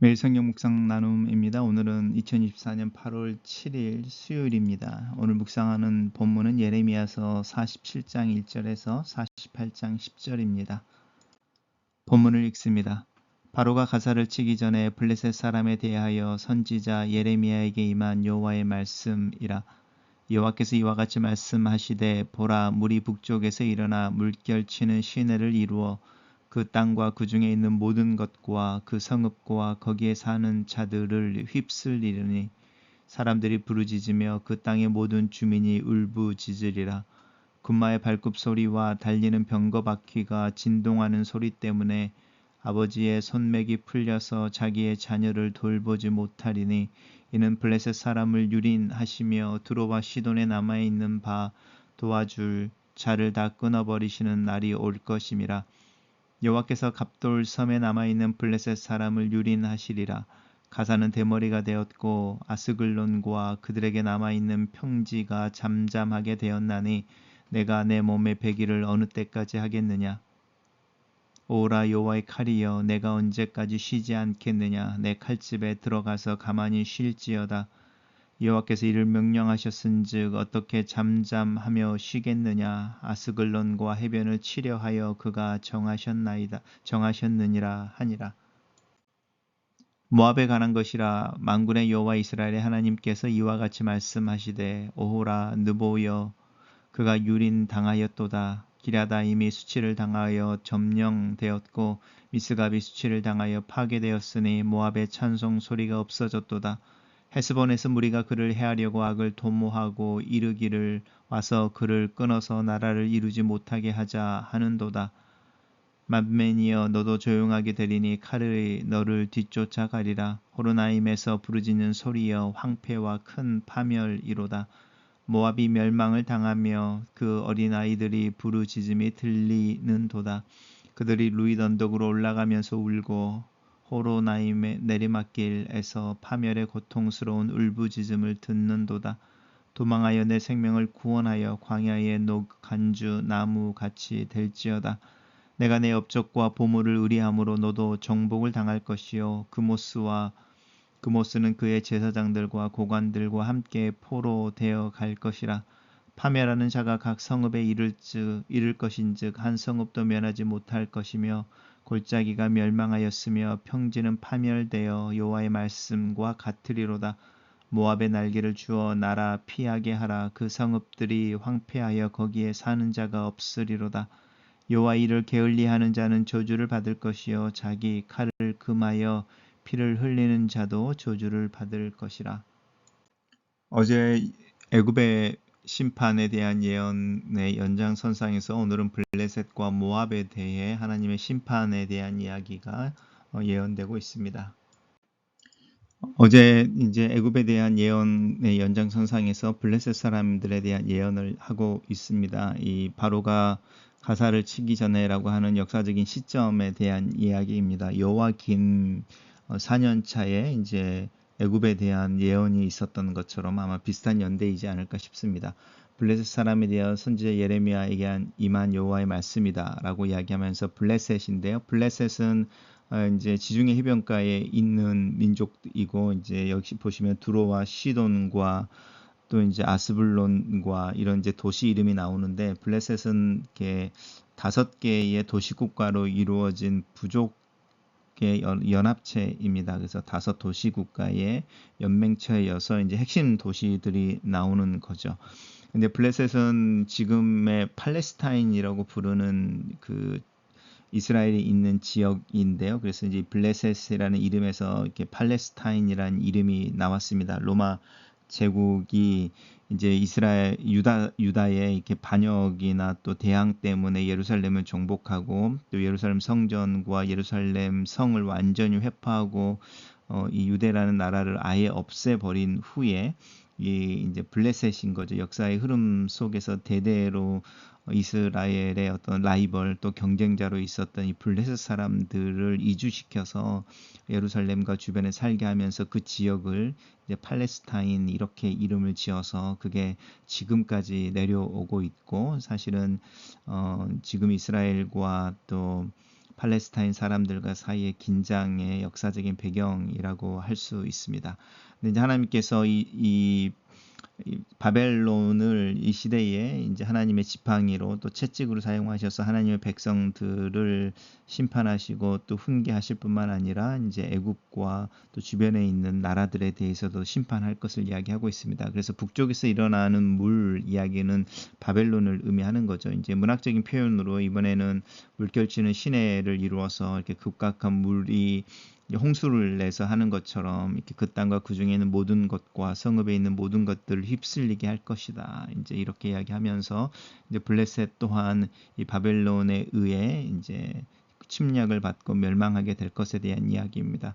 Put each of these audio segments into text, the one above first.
매일 성경 묵상 나눔입니다. 오늘은 2024년 8월 7일 수요일입니다. 오늘 묵상하는 본문은 예레미야서 47장 1절에서 48장 10절입니다. 본문을 읽습니다. 바로가 가사를 치기 전에 블레셋 사람에 대하여 선지자 예레미야에게 임한 여호와의 말씀이라. 여호와께서 이와 같이 말씀하시되 보라, 물이 북쪽에서 일어나 물결치는 시내를 이루어 그 땅과 그 중에 있는 모든 것과 그 성읍과 거기에 사는 자들을 휩쓸리리니 사람들이 부르짖으며 그 땅의 모든 주민이 울부짖으리라. 군마의 발굽 소리와 달리는 병거 바퀴가 진동하는 소리 때문에 아버지의 손맥이 풀려서 자기의 자녀를 돌보지 못하리니 이는 블레셋 사람을 유린하시며 두로와 시돈에 남아있는 바 도와줄 자를 다 끊어버리시는 날이 올 것임이라. 여호와께서 갑돌 섬에 남아있는 블레셋 사람을 유린하시리라. 가사는 대머리가 되었고 아스글론과 그들에게 남아있는 평지가 잠잠하게 되었나니 내가 내 몸의 배기를 어느 때까지 하겠느냐. 오라 여호와의 칼이여, 내가 언제까지 쉬지 않겠느냐. 내 칼집에 들어가서 가만히 쉴지어다. 여호와께서 이를 명령하셨은즉 어떻게 잠잠하며 쉬겠느냐. 아스글론과 해변을 치려 하여 그가 정하셨느니라 하니라. 모압에 관한 것이라. 만군의 여호와 이스라엘의 하나님께서 이와 같이 말씀하시되 오호라 느보여, 그가 유린당하였도다. 기랴다임이 수치를 당하여 점령되었고 미스갑이 수치를 당하여 파괴되었으니 모압의 찬송 소리가 없어졌도다. 헤스본에서 무리가 그를 해하려고 악을 도모하고 이르기를 와서 그를 끊어서 나라를 이루지 못하게 하자 하는도다. 맘메니여, 너도 조용하게 되리니 칼이 너를 뒤쫓아가리라. 호로나임에서 부르짖는 소리여, 황폐와 큰 파멸이로다. 모압이 멸망을 당하며 그 어린아이들이 부르짖음이 들리는도다. 그들이 루잇 언덕으로 올라가면서 울고 호로나임의 내리막길에서 파멸의 고통스러운 울부짖음을 듣는도다. 도망하여 내 생명을 구원하여 광야의 녹간주 나무 같이 될지어다. 내가 내 업적과 보물을 의리함으로 너도 정복을 당할 것이요 그모스는 그의 제사장들과 고관들과 함께 포로 되어 갈 것이라. 파멸하는 자가 각 성읍에 이를 것인즉 한 성읍도 면하지 못할 것이며 골짜기가 멸망하였으며 평지는 파멸되어 여호와의 말씀과 같으리로다. 모압의 날개를 주어 나라 피하게 하라. 그 성읍들이 황폐하여 거기에 사는 자가 없으리로다. 여호와 이를 게을리하는 자는 저주를 받을 것이요 자기 칼을 금하여 피를 흘리는 자도 저주를 받을 것이라. 어제 애굽의 심판에 대한 예언의 연장선상에서 오늘은 블레셋과 모압에 대해 하나님의 심판에 대한 이야기가 예언되고 있습니다. 어제 이제 애굽에 대한 예언의 연장선상에서 블레셋 사람들에 대한 예언을 하고 있습니다. 이 바로가 가사를 치기 전에라고 하는 역사적인 시점에 대한 이야기입니다. 여호와김 4년 차에 이제 애굽에 대한 예언이 있었던 것처럼 아마 비슷한 연대이지 않을까 싶습니다. 블레셋 사람에 대한 선지자 예레미야에게 임한 여호와의 말씀이다라고 이야기하면서 블레셋인데요. 블레셋은 이제 지중해 해변가에 있는 민족이고 이제 역시 보시면 두로와 시돈과 또 이제 아스불론과 이런 이제 도시 이름이 나오는데 블레셋은 이렇게 5개의 도시 국가로 이루어진 부족의 연합체입니다. 그래서 5도시 국가의 연맹체여서 이제 핵심 도시들이 나오는 거죠. 근데 블레셋은 지금의 팔레스타인이라고 부르는 그 이스라엘이 있는 지역인데요. 그래서 이제 블레셋이라는 이름에서 이렇게 팔레스타인이라는 이름이 나왔습니다. 로마 제국이 이제 이스라엘 유다의 이렇게 반역이나 또 대항 때문에 예루살렘을 정복하고 또 예루살렘 성전과 예루살렘 성을 완전히 회파하고 이 유대라는 나라를 아예 없애버린 후에 이 이제 블레셋인 거죠. 역사의 흐름 속에서 대대로 이스라엘의 어떤 라이벌 또 경쟁자로 있었던 이 블레셋 사람들을 이주시켜서 예루살렘과 주변에 살게 하면서 그 지역을 이제 팔레스타인 이렇게 이름을 지어서 그게 지금까지 내려오고 있고 사실은 지금 이스라엘과 또 팔레스타인 사람들과 사이의 긴장의 역사적인 배경이라고 할 수 있습니다. 근데 이제 하나님께서 이 바벨론을 이 시대에 이제 하나님의 지팡이로 또 채찍으로 사용하셔서 하나님의 백성들을 심판하시고 또 훈계하실 뿐만 아니라 이제 애굽과 또 주변에 있는 나라들에 대해서도 심판할 것을 이야기하고 있습니다. 그래서 북쪽에서 일어나는 물 이야기는 바벨론을 의미하는 거죠. 이제 문학적인 표현으로 이번에는 물결치는 시내를 이루어서 이렇게 급각한 물이 홍수를 내서 하는 것처럼 이렇게 그 땅과 그 중에 있는 모든 것과 성읍에 있는 모든 것들을 휩쓸리게 할 것이다. 이제 이렇게 이야기하면서 이제 블레셋 또한 이 바벨론에 의해 이제 침략을 받고 멸망하게 될 것에 대한 이야기입니다.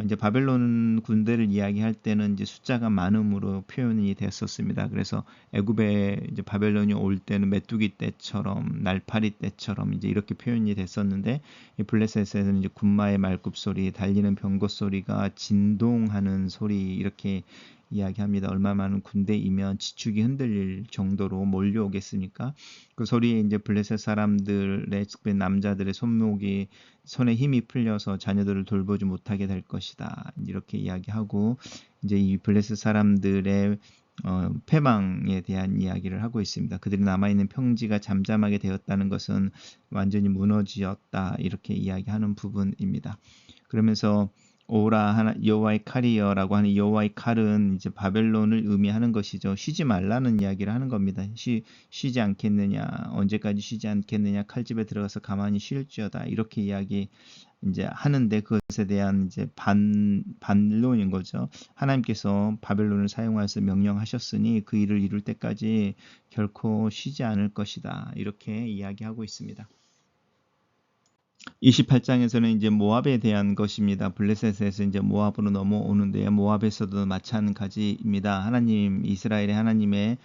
이제 바벨론 군대를 이야기할 때는 이제 숫자가 많음으로 표현이 됐었습니다. 그래서 애굽에 이제 바벨론이 올 때는 메뚜기 떼처럼 날파리 떼처럼 이제 이렇게 표현이 됐었는데 이 블레셋에서는 이제 군마의 말굽 소리, 달리는 병거 소리가 진동하는 소리 이렇게 이야기합니다. 얼마 많은 군대이면 지축이 흔들릴 정도로 몰려오겠습니까? 그 소리에 이제 블레셋 사람들의 특별히 남자들의 손에 힘이 풀려서 자녀들을 돌보지 못하게 될 것이다. 이렇게 이야기하고 이제 이 블레셋 사람들의 패망에 대한 이야기를 하고 있습니다. 그들이 남아있는 평지가 잠잠하게 되었다는 것은 완전히 무너지었다. 이렇게 이야기하는 부분입니다. 그러면서 오라 여호와의 칼이여라고 하는 여호와의 칼은 이제 바벨론을 의미하는 것이죠. 쉬지 말라는 이야기를 하는 겁니다. 쉬지 않겠느냐, 언제까지 쉬지 않겠느냐, 칼집에 들어가서 가만히 쉴지어다 이렇게 이야기 이제 하는데 그것에 대한 이제 반론인 거죠. 하나님께서 바벨론을 사용하여서 명령하셨으니 그 일을 이룰 때까지 결코 쉬지 않을 것이다 이렇게 이야기하고 있습니다. 28장에서는 이제 모압에 대한 것입니다. 블레셋에서 이제 모압으로 넘어오는데요. 모압에서도 마찬가지입니다. 이스라엘의 하나님의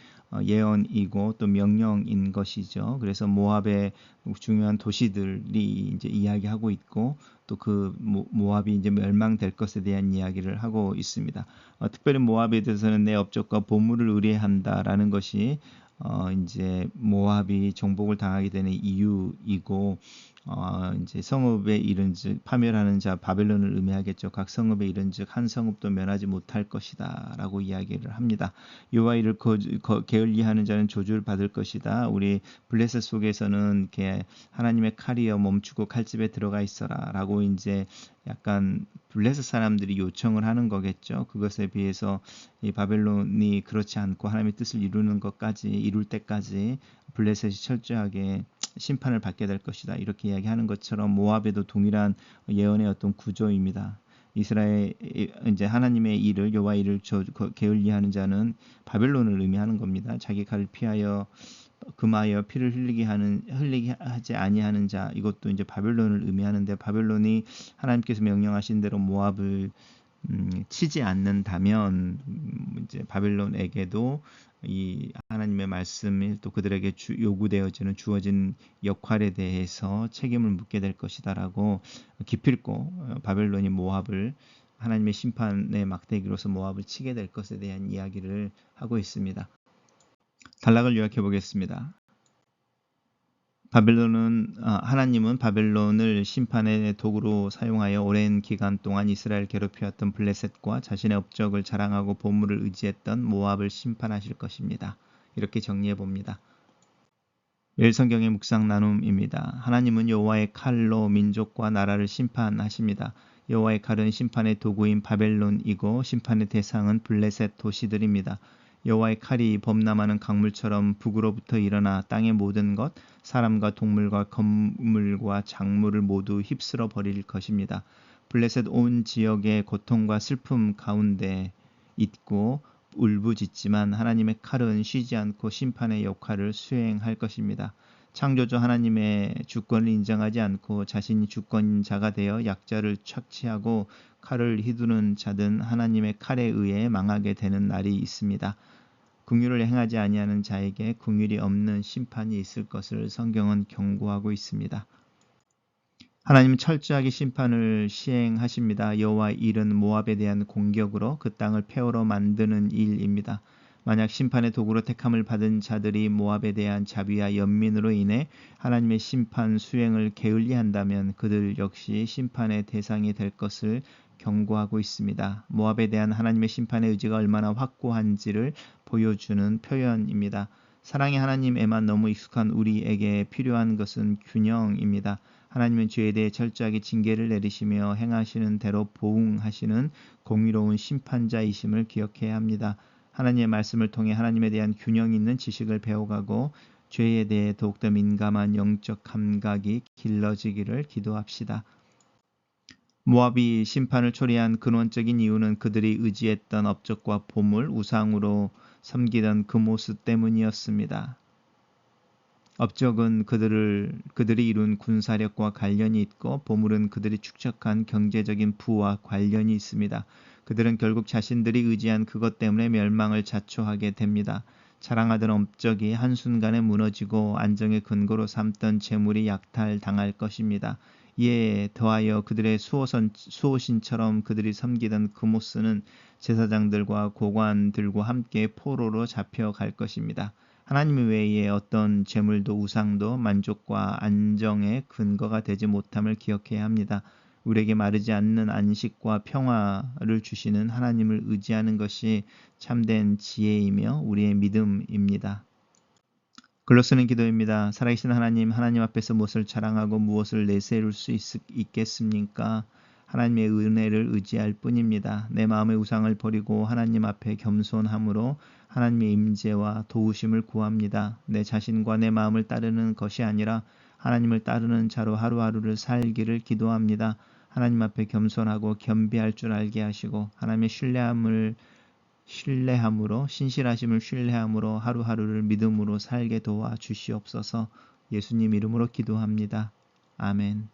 예언이고 또 명령인 것이죠. 그래서 모압의 중요한 도시들이 이제 이야기하고 있고 또 그 모압이 이제 멸망될 것에 대한 이야기를 하고 있습니다. 특별히 모압에 대해서는 내 업적과 보물을 의뢰한다라는 것이 이제 모압이 정복을 당하게 되는 이유이고 이제 성읍에 이른즉 파멸하는 자 바벨론을 의미하겠죠. 각 성읍에 이른즉 한 성읍도 면하지 못할 것이다라고 이야기를 합니다. 여호와 이를 게을리하는 자는 조주를 받을 것이다. 우리 블레셋 속에서는 이렇게 하나님의 칼이여 멈추고 칼집에 들어가 있어라라고 이제 약간 블레셋 사람들이 요청을 하는 거겠죠. 그것에 비해서 이 바벨론이 그렇지 않고 하나님의 뜻을 이룰 때까지 블레셋이 철저하게 심판을 받게 될 것이다. 이렇게 이야기하는 것처럼 모압에도 동일한 예언의 어떤 구조입니다. 이스라엘 이제 하나님의 일을 여호와 일을 게을리하는 자는 바벨론을 의미하는 겁니다. 자기 칼을 피하여 금하여 피를 흘리게 하지 아니하는 자 이것도 이제 바벨론을 의미하는데 바벨론이 하나님께서 명령하신 대로 모압을 치지 않는다면 이제 바벨론에게도 이 하나님의 말씀이 또 그들에게 요구되어지는 주어진 역할에 대해서 책임을 묻게 될 것이다라고 기필코 바벨론이 모압을 하나님의 심판의 막대기로서 모압을 치게 될 것에 대한 이야기를 하고 있습니다. 단락을 요약해 보겠습니다. 하나님은 바벨론을 심판의 도구로 사용하여 오랜 기간 동안 이스라엘 괴롭혀왔던 블레셋과 자신의 업적을 자랑하고 보물을 의지했던 모압을 심판하실 것입니다. 이렇게 정리해 봅니다. 매일 성경의 묵상 나눔입니다. 하나님은 여호와의 칼로 민족과 나라를 심판하십니다. 여호와의 칼은 심판의 도구인 바벨론이고 심판의 대상은 블레셋 도시들입니다. 여호와의 칼이 범람하는 강물처럼 북으로부터 일어나 땅의 모든 것, 사람과 동물과 건물과 작물을 모두 휩쓸어 버릴 것입니다. 블레셋 온 지역의 고통과 슬픔 가운데 있고 울부짖지만 하나님의 칼은 쉬지 않고 심판의 역할을 수행할 것입니다. 창조주 하나님의 주권을 인정하지 않고 자신이 주권자가 되어 약자를 착취하고 칼을 휘두르는 자든 하나님의 칼에 의해 망하게 되는 날이 있습니다. 긍휼을 행하지 아니하는 자에게 긍휼이 없는 심판이 있을 것을 성경은 경고하고 있습니다. 하나님은 철저하게 심판을 시행하십니다. 여호와의 일은 모압에 대한 공격으로 그 땅을 폐허로 만드는 일입니다. 만약 심판의 도구로 택함을 받은 자들이 모압에 대한 자비와 연민으로 인해 하나님의 심판 수행을 게을리한다면 그들 역시 심판의 대상이 될 것을 경고하고 있습니다. 모압에 대한 하나님의 심판의 의지가 얼마나 확고한지를 보여주는 표현입니다. 사랑의 하나님에만 너무 익숙한 우리에게 필요한 것은 균형입니다. 하나님은 죄에 대해 철저하게 징계를 내리시며 행하시는 대로 보응하시는 공의로운 심판자이심을 기억해야 합니다. 하나님의 말씀을 통해 하나님에 대한 균형 있는 지식을 배워가고 죄에 대해 더욱더 민감한 영적 감각이 길러지기를 기도합시다. 모압이 심판을 초래한 근원적인 이유는 그들이 의지했던 업적과 보물, 우상으로 섬기던 그 모습 때문이었습니다. 업적은 그들이 이룬 군사력과 관련이 있고 보물은 그들이 축적한 경제적인 부와 관련이 있습니다. 그들은 결국 자신들이 의지한 그것 때문에 멸망을 자초하게 됩니다. 자랑하던 업적이 한순간에 무너지고 안정의 근거로 삼던 재물이 약탈당할 것입니다. 이에 더하여 그들의 수호신처럼 그들이 섬기던 그모스는 제사장들과 고관들과 함께 포로로 잡혀갈 것입니다. 하나님 외에 어떤 재물도 우상도 만족과 안정의 근거가 되지 못함을 기억해야 합니다. 우리에게 마르지 않는 안식과 평화를 주시는 하나님을 의지하는 것이 참된 지혜이며 우리의 믿음입니다. 글로 쓰는 기도입니다. 살아계신 하나님, 하나님 앞에서 무엇을 자랑하고 무엇을 내세울 수 있겠습니까? 하나님의 은혜를 의지할 뿐입니다. 내 마음의 우상을 버리고 하나님 앞에 겸손함으로 하나님의 임재와 도우심을 구합니다. 내 자신과 내 마음을 따르는 것이 아니라 하나님을 따르는 자로 하루하루를 살기를 기도합니다. 하나님 앞에 겸손하고 겸비할 줄 알게 하시고 하나님의 신실하심을 신뢰함으로 하루하루를 믿음으로 살게 도와 주시옵소서. 예수님 이름으로 기도합니다. 아멘.